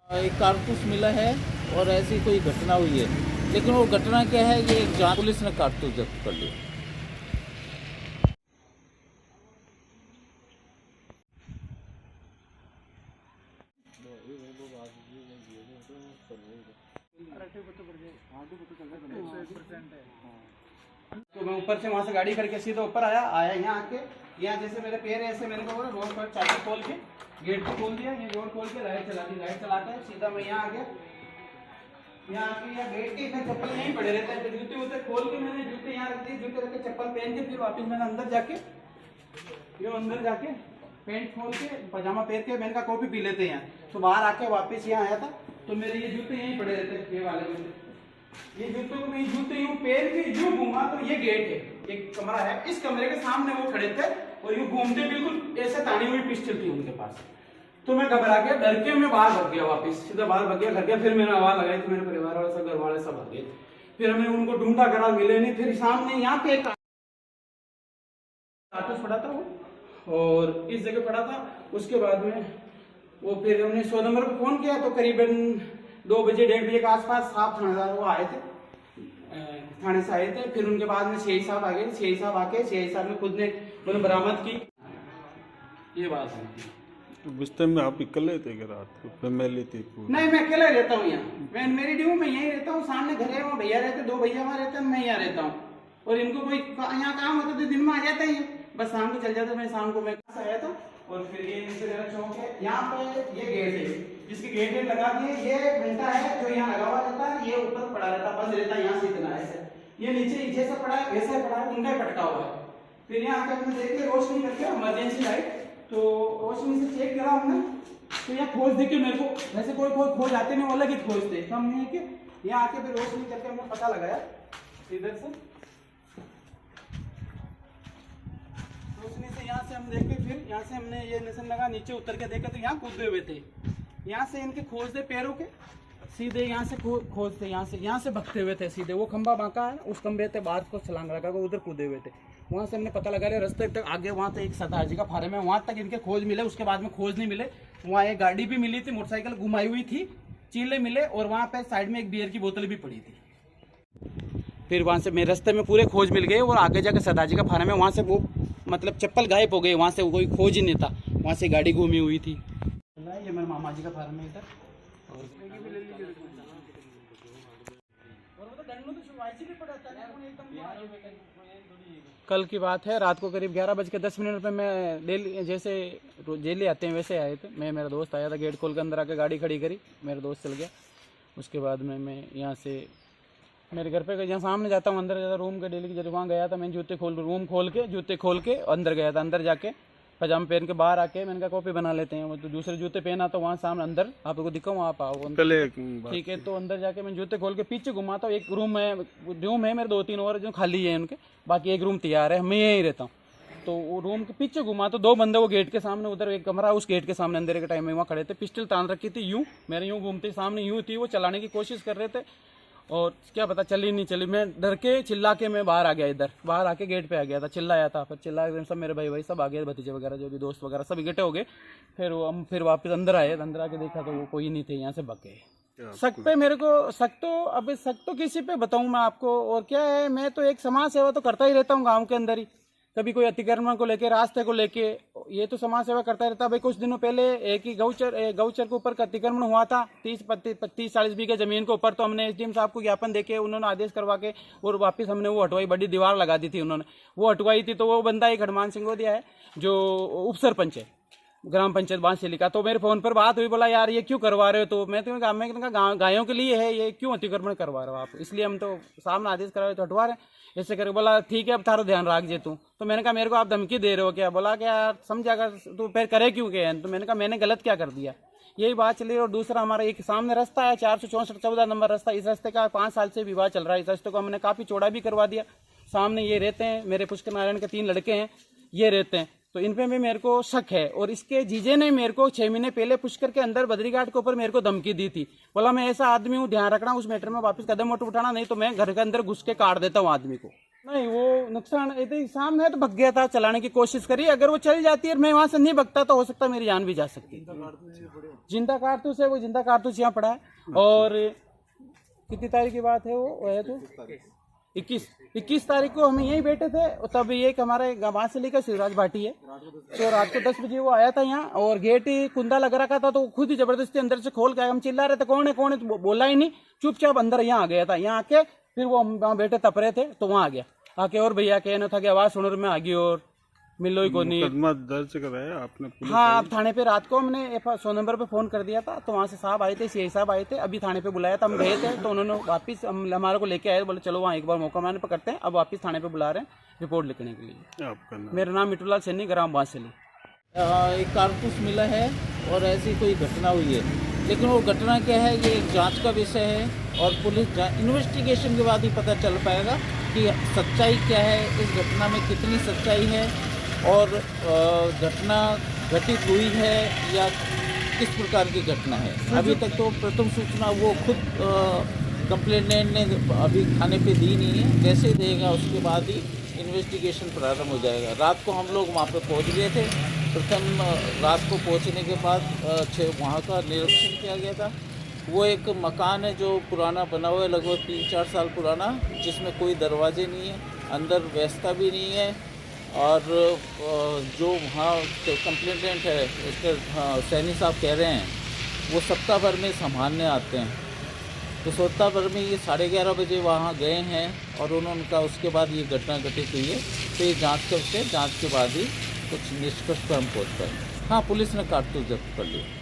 एक कारतूस मिला है और ऐसी कोई घटना हुई है, लेकिन वो घटना क्या है ये एक जांच पुलिस ने कारतूस जब्त कर लिया। तो मैं ऊपर से वहाँ से गाड़ी करके सीधा ऊपर आया यहाँ आके यहाँ जैसे मेरे पैर है ऐसे मैंने को रोड पर चाबी खोल के गेट को खोल दिया, ये डोर खोल के लाइट चला दी। लाइट चलाते हैं सीधा मैं यहाँ आ गया। यहाँ आके यहाँ गेट के इधर चप्पल नहीं पड़े रहते हैं, तो जूते वूते खोल के मैंने जूते यहाँ रख दिए, जूते रख के चप्पल पहन के फिर वापस मैंने अंदर जाके पैंट खोल के पजामा पहन के मैंने कहा कॉफी पी लेते हैं यहाँ। तो बाहर आके वापस यहाँ आया था तो मेरे ये जूते यहीं पड़े रहते हैं, ये वाले जूते। ये जूतों को मैं जूते यूं पैर के यूं घूमा तो ये गेट है, एक कमरा है, इस कमरे के सामने वो खड़े थे और यूं घूमते बिल्कुल ऐसे तानी हुई पिस्टल थी उनके पास। तो मैं घबरा के डर के मैं बाहर भाग गया, वापस सीधा बाहर भाग गया घर के। फिर मैंने आवाज लगाई तो मेरे परिवार वाले सब घर वाले सब भाग गए। फिर हमने उनको ढूंढा करा, मिले नहीं। फिर सामने यहाँ पे एक कारतूस पड़ा था वो और इस जगह पड़ा था। उसके बाद में वो फिर हमने 100 नंबर पर फोन किया तो करीबन 2 बजे 1:30 बजे के आसपास साहब थानेदार वो आए थे, थाने से आए थे। फिर उनके बाद में सीआई साहब आ गए। सीआई साहब आके सीआई साहब ने खुद ने उन्हें बरामद की। ये बात है। तो बिस्तर में आप अकेले थे क्या रात को? फैमिली थी पूरी? नहीं, मैं अकेला रहता हूँ यहाँ। मैं मेरी ड्यू में यहीं रहता हूँ। सामने घर है, वहाँ भैया रहते, 2 भैया वहाँ रहते हैं, मैं यहाँ रहता हूँ। और इनको कोई यहाँ काम होता तो दिन में आ जाता ही, बस शाम को चल जाता। मैं शाम को मैं आया था और फिर ये नीचे मेरा चौक है, यहाँ पे ये गेट है जिसके गेट लगा दिए। ये घंटा है जो यहाँ लगा हुआ रहता है, ये ऊपर पड़ा रहता, बंद रहता है यहाँ से इतना ऐसे। ये नीचे जैसा पड़ा है वैसा पड़ा है, कुंडा पटका हुआ है। फिर यहाँ आके हमने देखिए रोशनी करके इमरजेंसी लाइट, तो रोशनी से चेक करा हमने तो यहाँ खोज देखिए मेरे को वैसे कोई खोज आते नहीं, वो अलग ही खोज थे। तो हमने कि यहाँ आके फिर रोशनी करके हमने पता लगाया इधर से, रोशनी से यहाँ से हम देखे। फिर यहाँ से हमने ये निशान लगा, नीचे उतर के देखा तो यहाँ कूदे हुए थे। यहाँ से इनके खोज थे पैरों के, सीधे यहाँ से खोज थे, यहाँ से भगते हुए थे सीधे। वो खंबा बांका है, उस खंबे थे बाहर को छलांग लगा के उधर कूदे हुए थे। वहाँ से हमने पता लगा लिया। रास्ते तक आगे वहाँ तक एक सरदार जी का फार्म है, वहाँ तक इनके खोज मिले। उसके बाद में खोज नहीं मिले। वहाँ एक गाड़ी भी मिली थी, मोटरसाइकिल घुमाई हुई थी, चीले मिले और वहाँ पे साइड में एक बियर की बोतल भी पड़ी थी। फिर वहाँ से मेरे रास्ते में पूरे खोज मिल गए और आगे जाकर सरदार जी का फार्म है, वहाँ से वो मतलब चप्पल गायब हो गई, वहाँ से कोई खोज ही नहीं था, वहाँ से गाड़ी घूमी हुई थी। ये मेरे मामा जी का फार्म है इधर। कल की बात है, रात को करीब 11:10 पे मैं डेली जैसे जेली आते हैं वैसे आए थे। मैं मेरा दोस्त आया था, गेट खोल के अंदर आके गाड़ी खड़ी करी, मेरा दोस्त चल गया। उसके बाद में मैं यहाँ से मेरे घर पे जहाँ सामने जाता हूँ अंदर जाता रूम के डेली की जब वहाँ गया था, मैं रूम खोल के जूते खोल के अंदर गया था। अंदर जाके पजामा पहन के बाहर आके मैंने कहा कॉफी बना लेते हैं। वो तो दूसरे जूते पहना तो वहाँ सामने अंदर आपको दिखाऊँ, आप आओ ठीक है। तो अंदर जाके मैं जूते खोल के पीछे घुमाता हूँ। एक रूम है मेरे 2-3 और जो खाली है उनके, बाकी एक रूम तैयार है, मैं यहीं रहता हूँ। तो वो रूम के पीछे घुमा तो 2 बंदे वो गेट के सामने, उधर एक कमरा उस गेट के सामने अंदर के टाइम में वहाँ खड़े थे, पिस्टल तान रखी थी यूं, मेरे यूं घूमते सामने यूं थी, वो चलाने की कोशिश कर रहे थे और क्या पता चली नहीं चली। मैं डर के चिल्ला के मैं बाहर आ गया, इधर बाहर आके गेट पे आ गया था, चिल्लाया था। फिर चिल्ला सब मेरे भाई सब आ गए, भतीजे वगैरह जो भी दोस्त वगैरह सब इकट्ठे हो गए। फिर हम फिर वापस अंदर आए, अंदर आके देखा तो वो कोई नहीं थे, यहाँ से भग गए। शक पे मेरे को शक तो किसी पे बताऊं मैं आपको। और क्या है, मैं तो एक समाज सेवा तो करता ही रहता हूँ गाँव के अंदर ही। कभी कोई अतिक्रमण को लेके, रास्ते को लेके, ये तो समाज सेवा करता रहता। भाई कुछ दिनों पहले एक ही गौचर के ऊपर का अतिक्रमण हुआ था 30-40 बीघे जमीन के ऊपर। तो हमने एसडीएम साहब को ज्ञापन देके उन्होंने आदेश करवा के और वापस हमने वो हटवाई, बड़ी दीवार लगा दी थी उन्होंने, वो हटवाई थी। तो वो बंदा एक हनुमान सिंगोदिया है जो उप सरपंच है ग्राम पंचायत बांसली का। तो मेरे फोन पर बात हुई, बोला यार ये क्यों करवा रहे हो? तो मैं तो गायों के लिए है, ये क्यों अतिक्रमण करवा रहे हो आप? इसलिए हम तो सामने आदेश करा रहे तो हटवा रहे। ऐसे करके बोला ठीक है अब थारो ध्यान रख जे तू। तो मैंने कहा मेरे को आप धमकी दे रहे हो क्या? बोला क्या यार समझा कर तू फिर करे क्यों के? तो मैंने कहा मैंने गलत क्या कर दिया, यही बात चली। और दूसरा हमारा एक सामने रास्ता है 464 14 नंबर रास्ता, इस रास्ते का 5 साल से विवाद चल रहा है। इस रास्ते को हमने काफी चौड़ा भी करवा दिया। सामने ये रहते हैं मेरे पुष्कर नारायण के 3 लड़के हैं, ये रहते हैं, तो इन पे भी मेरे को शक है। और इसके जीजे ने मेरे को 6 महीने पहले पुष्कर के अंदर बद्रीघाट के ऊपर मेरे को धमकी दी थी। बोला मैं ऐसा आदमी हूँ, ध्यान रखना उस मैटर में वापस कदम मत उठाना, नहीं तो मैं घर के अंदर घुस के काट देता हूँ आदमी को। नहीं, वो नुकसान यदि सामने है तो भग गया था, चलाने की कोशिश करी। अगर वो चल जाती है मैं वहां से नहीं भगता तो हो सकता मेरी जान भी जा सकती। जिंदा कारतूस है, वो जिंदा कारतूस यहाँ पड़ा है। और कितनी तारीख की बात है, वो है तो 21 तारीख को हम यहीं बैठे थे। तब ये कि हमारे गाँव से लेकर शिवराज भाटी है, तो रात को 10 बजे वो आया था यहाँ, और गेट ही कुंदा लग रखा था, तो खुद ही जबरदस्ती अंदर से खोल के आया। हम चिल्ला रहे थे कौन है कौन है, तो बोला ही नहीं, चुपचाप अंदर यहाँ आ गया था। यहाँ आके फिर वो हम वहाँ बैठे तप रहे थे तो वहाँ आ गया, आके और भैया कहना था कि आवाज सुन में आ गई और मिलो ही को नहीं। मुकदमा दर्ज कराया आपने? पुलिस हाँ, अब थाने पे रात को हमने 100 नंबर पे फोन कर दिया था, तो वहाँ से साहब आए थे, सीआई साहब आए थे, अभी थाने पे बुलाया था। हम गए थे तो उन्होंने वापस हमारे को लेके आए, बोले चलो वहाँ एक बार मौका मारने पर करते हैं। अब वापस थाने पे बुला रहे हैं रिपोर्ट लिखने के लिए। आपका नाम? मेरा नाम मिठूलाल सैनी, ग्राम बांसली। एक कारतूस मिला है और ऐसी कोई घटना हुई है, लेकिन वो घटना क्या है ये एक जांच का विषय है और पुलिस इन्वेस्टिगेशन के बाद ही पता चल पाएगा कि सच्चाई क्या है, इस घटना में कितनी सच्चाई है और घटना घटित हुई है या किस प्रकार की घटना है। अभी तक तो प्रथम सूचना वो खुद कंप्लेनेंट ने अभी थाने पे दी नहीं है, जैसे ही देगा उसके बाद ही इन्वेस्टिगेशन प्रारंभ हो जाएगा। रात को हम लोग वहाँ पे पहुँच गए थे। प्रथम रात को पहुँचने के बाद वहाँ का निरीक्षण किया गया था। वो एक मकान है जो पुराना बना हुआ है, लगभग 3-4 साल पुराना, जिसमें कोई दरवाजे नहीं है, अंदर व्यवस्था भी नहीं है। और जो वहाँ कंप्लेंटेंट है उसके सैनी साहब कह रहे हैं वो सप्ताह भर में संभालने आते हैं, तो सप्ताह भर में ये 11:30 बजे वहाँ गए हैं और उन्होंने कहा उसके बाद ये घटना घटित हुई है। तो ये जांच करते हैं, जांच के बाद ही कुछ निष्कर्ष पर हम पहुँच पाएंगे। हाँ, पुलिस ने कारतूस जब्त कर लिया।